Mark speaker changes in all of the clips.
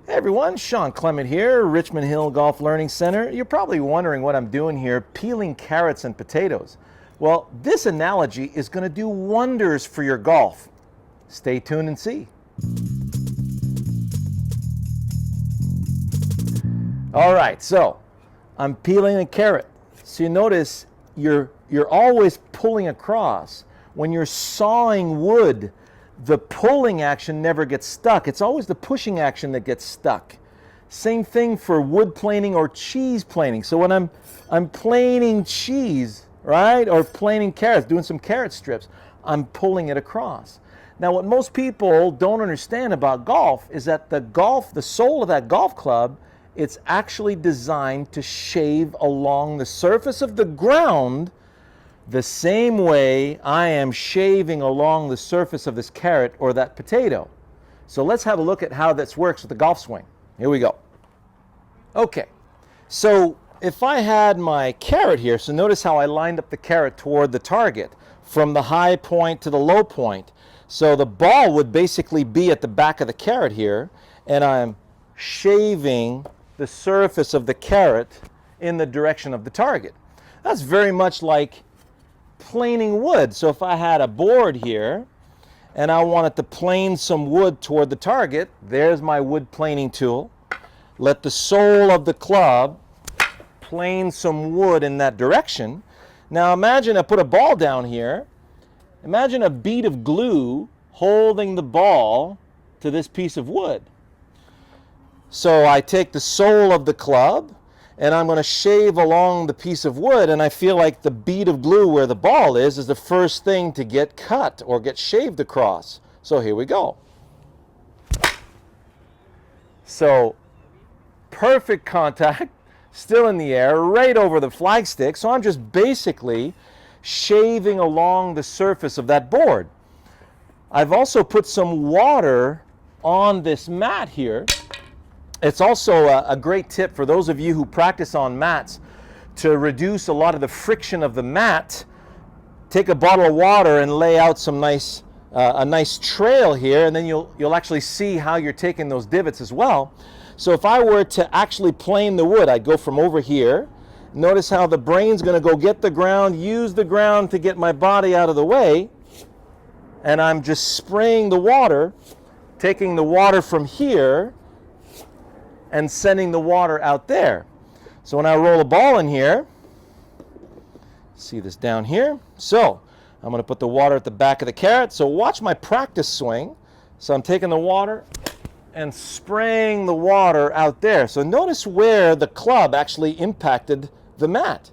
Speaker 1: Hey everyone, Shawn Clement here, Richmond Hill Golf Learning Center. You're probably wondering what I'm doing here, peeling carrots and potatoes. Well, this analogy is going to do wonders for your golf. Stay tuned and see. All right, so I'm peeling a carrot. So you notice you're always pulling across. When you're sawing wood, the pulling action never gets stuck. It's always the pushing action that gets stuck. Same thing for wood planing or cheese planing. So when I'm planing cheese, right, or planing carrots, doing some carrot strips, I'm pulling it across. Now what most people don't understand about golf is that the sole of that golf club, it's actually designed to shave along the surface of the ground the same way I am shaving along the surface of this carrot or that potato. So let's have a look at how this works with the golf swing. Here we go. Okay, so if I had my carrot here, so notice how I lined up the carrot toward the target from the high point to the low point. So the ball would basically be at the back of the carrot here, and I'm shaving the surface of the carrot in the direction of the target. That's very much like planing wood. So if I had a board here and I wanted to plane some wood toward the target, there's my wood planing tool. Let the sole of the club plane some wood in that direction. Now imagine I put a ball down here. Imagine a bead of glue holding the ball to this piece of wood. So I take the sole of the club and I'm going to shave along the piece of wood, and I feel like the bead of glue where the ball is the first thing to get cut or get shaved across. So here we go. So perfect contact, still in the air, right over the flagstick. So I'm just basically shaving along the surface of that board. I've also put some water on this mat here. It's also a great tip for those of you who practice on mats to reduce a lot of the friction of the mat. Take a bottle of water and lay out some a nice trail here, and then you'll actually see how you're taking those divots as well. So if I were to actually plane the wood, I'd go from over here. Notice how the brain's going to go get the ground, use the ground to get my body out of the way, and I'm just spraying the water, taking the water from here and sending the water out there. So when I roll a ball in here, see this down here, so I'm going to put the water at the back of the carrot. So watch my practice swing. So I'm taking the water and spraying the water out there. So notice where the club actually impacted the mat.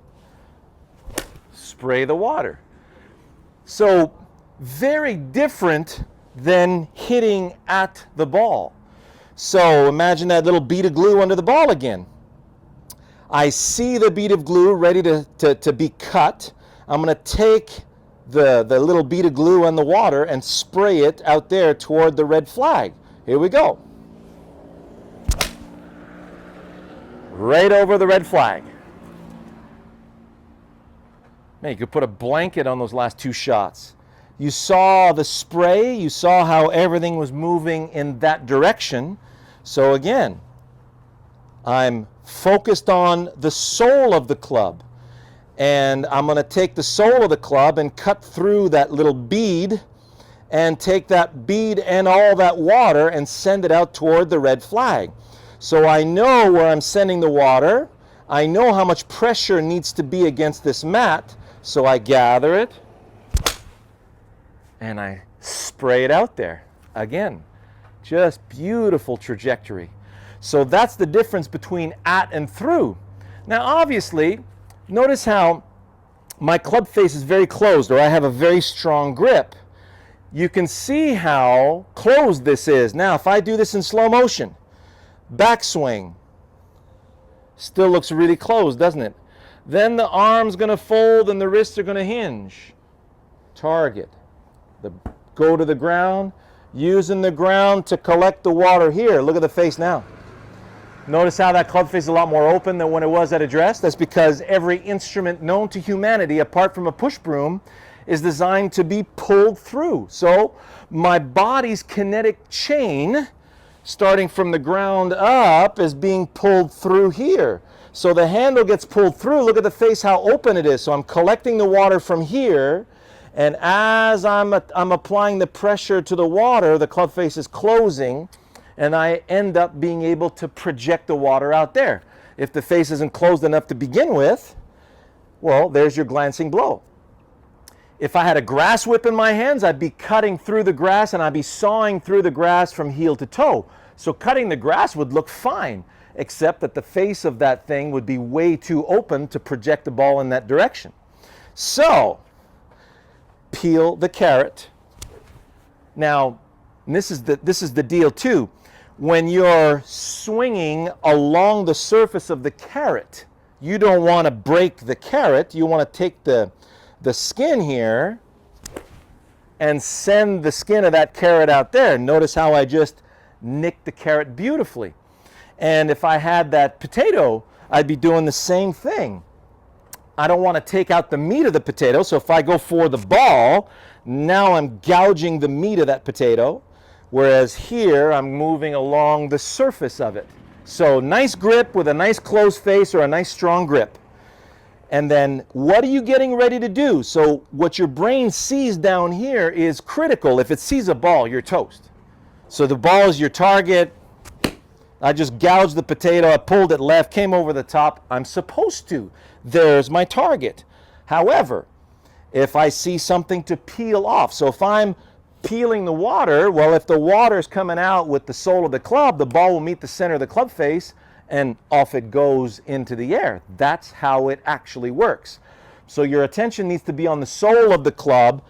Speaker 1: Spray the water. So very different than hitting at the ball. So imagine that little bead of glue under the ball again. I see the bead of glue ready to be cut. I'm going to take the little bead of glue on the water and spray it out there toward the red flag. Here we go. Right over the red flag. Man, you could put a blanket on those last two shots. You saw the spray, you saw how everything was moving in that direction. So again, I'm focused on the sole of the club, and I'm going to take the sole of the club and cut through that little bead and take that bead and all that water and send it out toward the red flag. So I know where I'm sending the water. I know how much pressure needs to be against this mat, so I gather it and I spray it out there. Again, just beautiful trajectory. So that's the difference between at and through. Now obviously, notice how my club face is very closed, or I have a very strong grip. You can see how closed this is. Now if I do this in slow motion, backswing, still looks really closed, doesn't it? Then the arm's going to fold and the wrists are going to hinge. Target. Go to the ground, using the ground to collect the water here. Look at the face now. Notice how that club face is a lot more open than when it was at address. That's because every instrument known to humanity, apart from a push broom, is designed to be pulled through. So my body's kinetic chain starting from the ground up is being pulled through here. So the handle gets pulled through. Look at the face, how open it is. So I'm collecting the water from here, and as I'm applying the pressure to the water, the club face is closing, and I end up being able to project the water out there. If the face isn't closed enough to begin with, well, there's your glancing blow. If I had a grass whip in my hands, I'd be cutting through the grass and I'd be sawing through the grass from heel to toe. So cutting the grass would look fine, except that the face of that thing would be way too open to project the ball in that direction. So, peel the carrot. Now, this is the deal too. When you're swinging along the surface of the carrot, you don't want to break the carrot. You want to take the skin here and send the skin of that carrot out there. Notice how I just nicked the carrot beautifully. And if I had that potato, I'd be doing the same thing. I don't want to take out the meat of the potato, so if I go for the ball, now I'm gouging the meat of that potato, whereas here I'm moving along the surface of it. So nice grip with a nice closed face or a nice strong grip. And then what are you getting ready to do? So what your brain sees down here is critical. If it sees a ball, you're toast. So the ball is your target. I just gouged the potato, I pulled it left, came over the top. I'm supposed to. There's my target. However, if I see something to peel off, so if I'm peeling the water, well, if the water is coming out with the sole of the club, the ball will meet the center of the club face and off it goes into the air. That's how it actually works. So your attention needs to be on the sole of the club,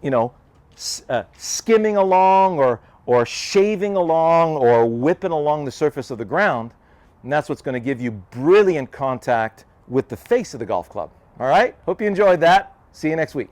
Speaker 1: you know, skimming along or shaving along or whipping along the surface of the ground. And that's what's going to give you brilliant contact with the face of the golf club. All right? Hope you enjoyed that. See you next week.